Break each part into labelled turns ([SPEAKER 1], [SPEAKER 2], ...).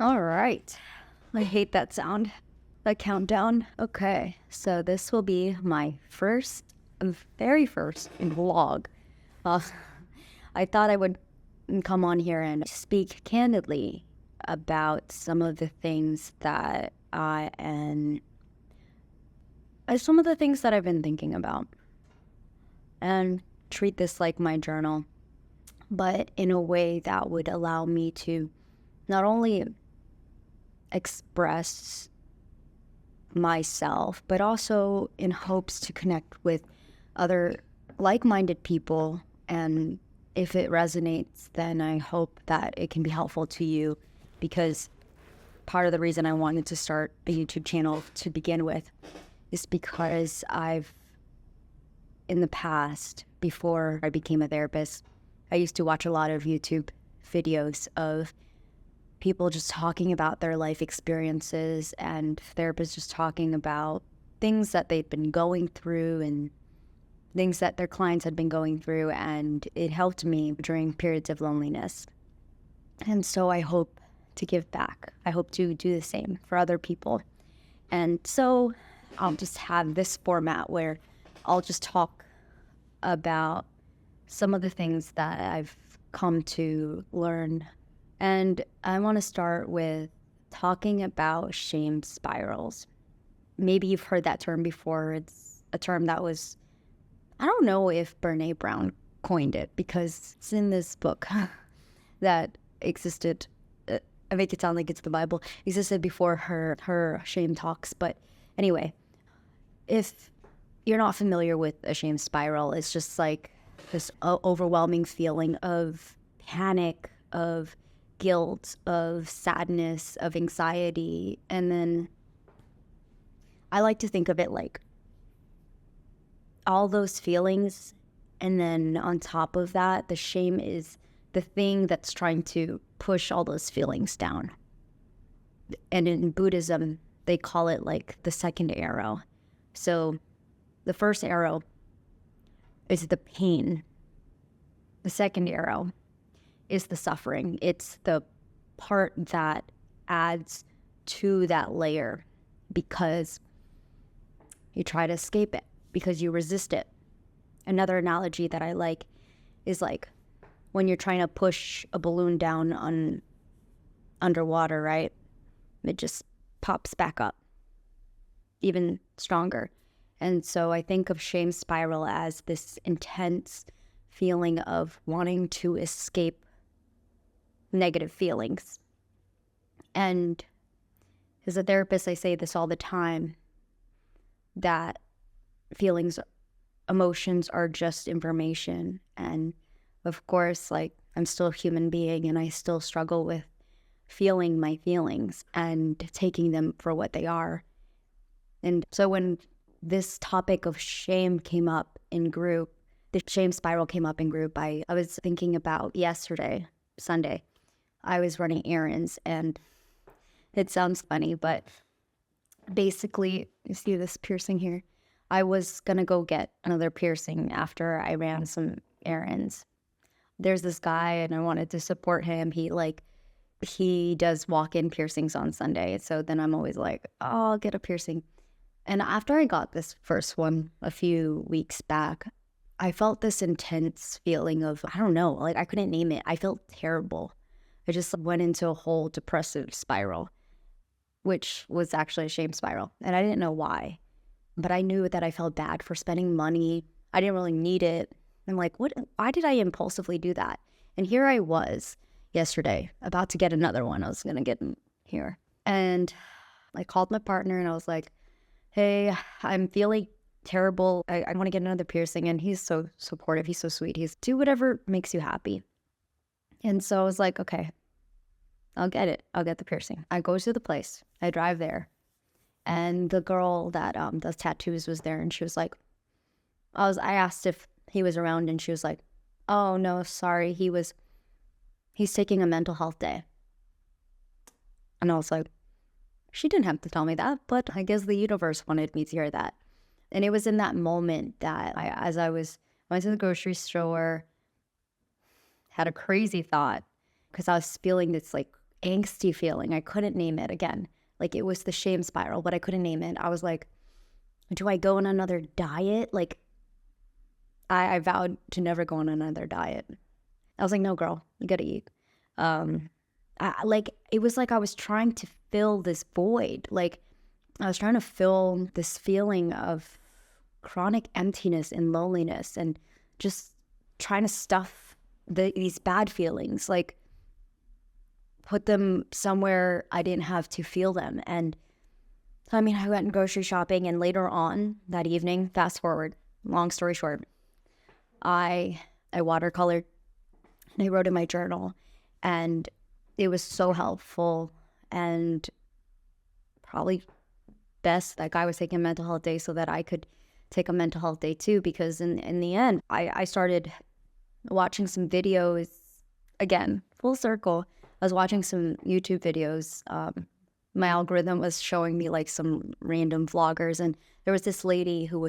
[SPEAKER 1] All right. I hate that sound. The countdown. Okay, so this will be my very first vlog. Uh, I thought I would come on here and speak candidly about some of the things that some of the things that I've been thinking about, and treat this like my journal, but in a way that would allow me to not only express myself, but also in hopes to connect with other like-minded people. And if it resonates, then I hope that it can be helpful to you, because part of the reason I wanted to start a YouTube channel to begin with is because in the past, before I became a therapist, I used to watch a lot of YouTube videos of people just talking about their life experiences, and therapists just talking about things that they'd been going through and things that their clients had been going through, and it helped me during periods of loneliness. And so I hope to give back. I hope to do the same for other people. And so I'll just have this format where I'll just talk about some of the things that I've come to learn. And I want to start with talking about shame spirals. Maybe you've heard that term before. It's a term that I don't know if Brene Brown coined it, because it's in this book that existed. I make it sound like it's the Bible. Existed before her shame talks. But anyway, if you're not familiar with a shame spiral, it's just like this overwhelming feeling of panic, of guilt, of sadness, of anxiety. And then I like to think of it like all those feelings, and then on top of that, the shame is the thing that's trying to push all those feelings down. And in Buddhism, they call it like the second arrow. So the first arrow is the pain. The second arrow is the suffering. It's the part that adds to that layer because you try to escape it, because you resist it. Another analogy that I like is like when you're trying to push a balloon down underwater, right? It just pops back up even stronger. And so I think of shame spiral as this intense feeling of wanting to escape negative feelings. And as a therapist, I say this all the time, that emotions are just information. And of course, like, I'm still a human being, and I still struggle with feeling my feelings and taking them for what they are. And so when this topic of shame came up in group, the shame spiral came up in group, I was thinking about yesterday, Sunday. I was running errands, and it sounds funny, but basically, you see this piercing here? I was gonna go get another piercing after I ran some errands. There's this guy, and I wanted to support him. He does walk-in piercings on Sunday. So then I'm always like, oh, I'll get a piercing. And after I got this first one a few weeks back, I felt this intense feeling of, I don't know, like I couldn't name it. I felt terrible. I just went into a whole depressive spiral, which was actually a shame spiral. And I didn't know why, but I knew that I felt bad for spending money. I didn't really need it. I'm like, why did I impulsively do that? And here I was yesterday about to get another one. I was going to get in here. And I called my partner and I was like, hey, I'm feeling terrible. I want to get another piercing. And he's so supportive. He's so sweet. He's, do whatever makes you happy. And so I was like, okay, I'll get it. I'll get the piercing. I go to the place. I drive there. And the girl that does tattoos was there. And she was like, I asked if he was around, and she was like, oh, no, sorry. He's taking a mental health day. And I was like, she didn't have to tell me that, but I guess the universe wanted me to hear that. And it was in that moment that went to the grocery store, had a crazy thought, because I was feeling this like angsty feeling. I couldn't name it again. Like it was the shame spiral, but I couldn't name it. I was like, do I go on another diet? Like I vowed to never go on another diet. I was like, no, girl, you gotta eat. Like it was like I was trying to fill this void. Like I was trying to fill this feeling of chronic emptiness and loneliness, and just trying to stuff these bad feelings, like put them somewhere I didn't have to feel them. And so, I mean, I went grocery shopping, and later on that evening, fast forward, long story short, I watercolored and I wrote in my journal, and it was so helpful. And probably best that guy was taking a mental health day so that I could take a mental health day too, because in the end, I started watching some videos, again, full circle. I was watching some YouTube videos. My algorithm was showing me like some random vloggers, and there was this lady who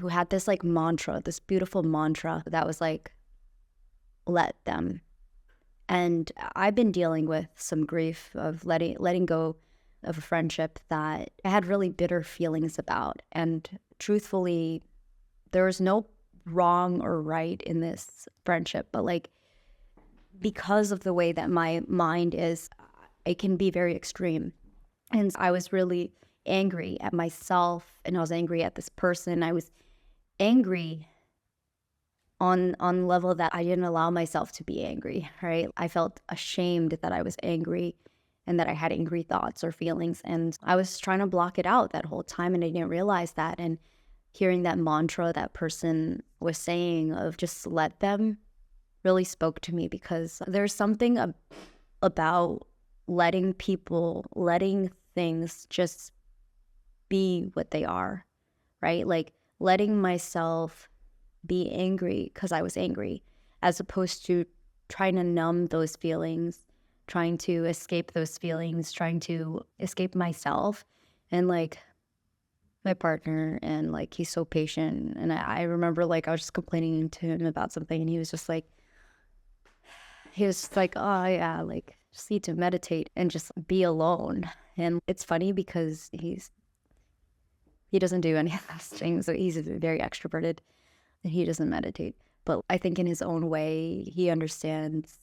[SPEAKER 1] had this like mantra, this beautiful mantra that was like, let them. And I've been dealing with some grief of letting go of a friendship that I had really bitter feelings about. And truthfully, there was no wrong or right in this friendship, but like, because of the way that my mind is, it can be very extreme. And I was really angry at myself, and I was angry at this person. I was angry on the level that I didn't allow myself to be angry, right? I felt ashamed that I was angry and that I had angry thoughts or feelings. And I was trying to block it out that whole time, and I didn't realize that. And hearing that mantra that person was saying of just let them really spoke to me, because there's something about letting things just be what they are, right? Like letting myself be angry because I was angry, as opposed to trying to numb those feelings, trying to escape those feelings, trying to escape myself. And like my partner, and like he's so patient. And I remember like I was just complaining to him about something, and he was like, oh yeah, like just need to meditate and just be alone. And it's funny because he doesn't do any of those things. So he's very extroverted, and he doesn't meditate. But I think in his own way, he understands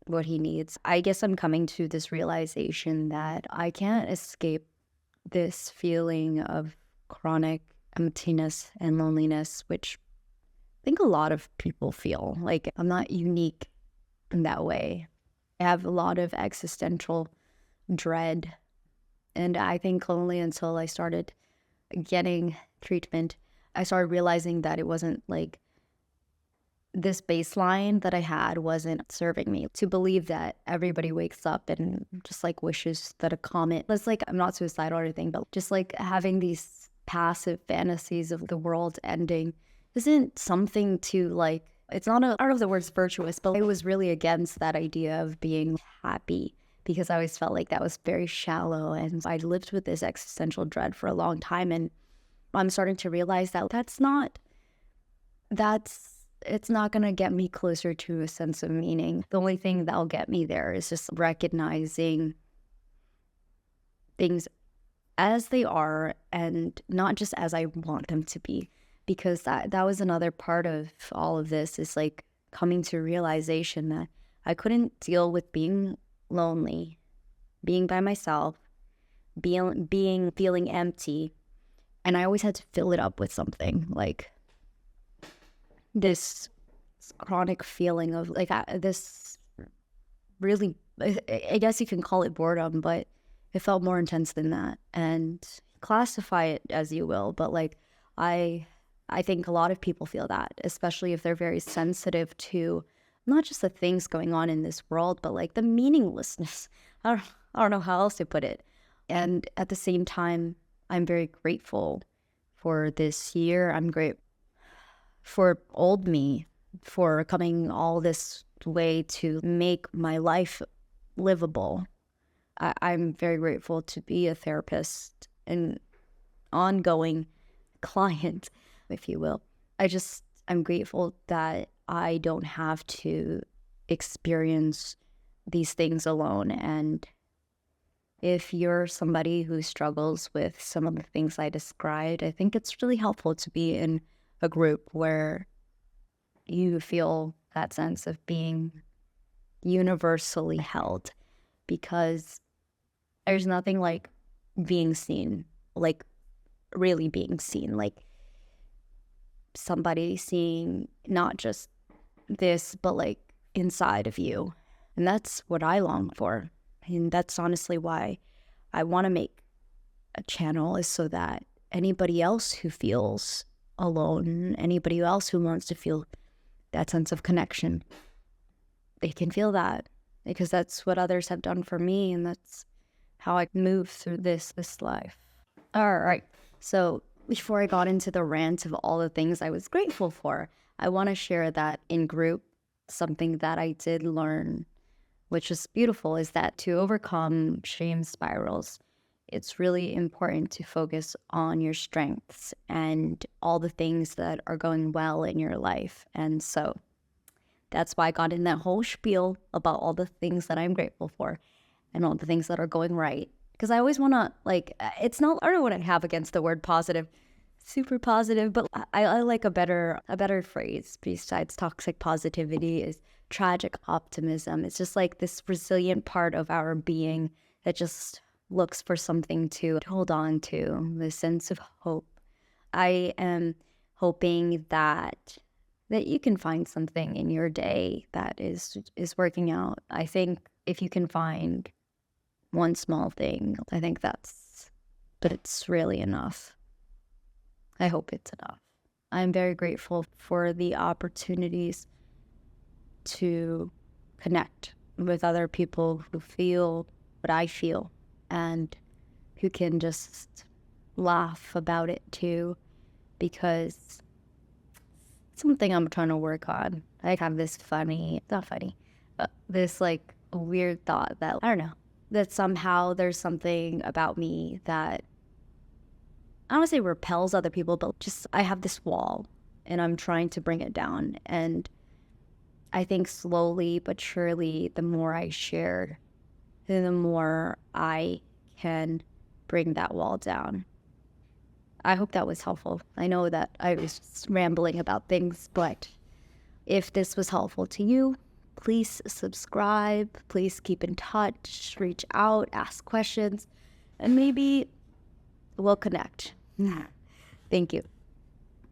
[SPEAKER 1] what he needs. I guess I'm coming to this realization that I can't escape this feeling of chronic emptiness and loneliness, which I think a lot of people feel. Like I'm not unique in that way. I have a lot of existential dread. And I think only until I started getting treatment, I started realizing that it wasn't like this baseline that I had wasn't serving me. To believe that everybody wakes up and just like wishes that a comet was like, I'm not suicidal or anything, but just like having these passive fantasies of the world ending isn't something to like, it's not I don't know if the word's virtuous, but I was really against that idea of being happy, because I always felt like that was very shallow. And I lived with this existential dread for a long time. And I'm starting to realize that it's not going to get me closer to a sense of meaning. The only thing that'll get me there is just recognizing things as they are, and not just as I want them to be. Because that was another part of all of this, is like coming to realization that I couldn't deal with being lonely, being by myself, feeling empty. And I always had to fill it up with something, like this chronic feeling of like this really, I guess you can call it boredom, but it felt more intense than that. And classify it as you will, but like I think a lot of people feel that, especially if they're very sensitive to not just the things going on in this world, but like the meaninglessness. I don't know how else to put it. And at the same time, I'm very grateful for this year. I'm grateful for old me for coming all this way to make my life livable. I'm very grateful to be a therapist, an ongoing client, if you will. I'm grateful that I don't have to experience these things alone. And if you're somebody who struggles with some of the things I described, I think it's really helpful to be in a group where you feel that sense of being universally held, because there's nothing like being seen, like really being seen, like somebody seeing not just this, but like inside of you. And that's what I long for. And that's honestly why I want to make a channel, is so that anybody else who feels alone, anybody else who wants to feel that sense of connection, they can feel that, because that's what others have done for me, and that's how I move through this life. All right. So before I got into the rant of all the things I was grateful for, I want to share that in group, something that I did learn, which is beautiful, is that to overcome shame spirals, it's really important to focus on your strengths and all the things that are going well in your life. And so that's why I got in that whole spiel about all the things that I'm grateful for and all the things that are going right. Because I always want to, like, it's not, I don't know what I have against the word positive, super positive, but I like a better phrase besides toxic positivity is tragic optimism. It's just like this resilient part of our being that just looks for something to hold on to, the sense of hope. I am hoping that you can find something in your day that is working out. I think if you can find one small thing, I think but it's really enough. I hope it's enough. I'm very grateful for the opportunities to connect with other people who feel what I feel and who can just laugh about it too, because it's something I'm trying to work on. I have this this like weird thought that, I don't know, that somehow there's something about me that, I don't want to say repels other people, but just I have this wall and I'm trying to bring it down. And I think slowly but surely, the more I share, the more I can bring that wall down. I hope that was helpful. I know that I was just rambling about things, but if this was helpful to you, please subscribe, please keep in touch, reach out, ask questions, and maybe we'll connect. Thank you.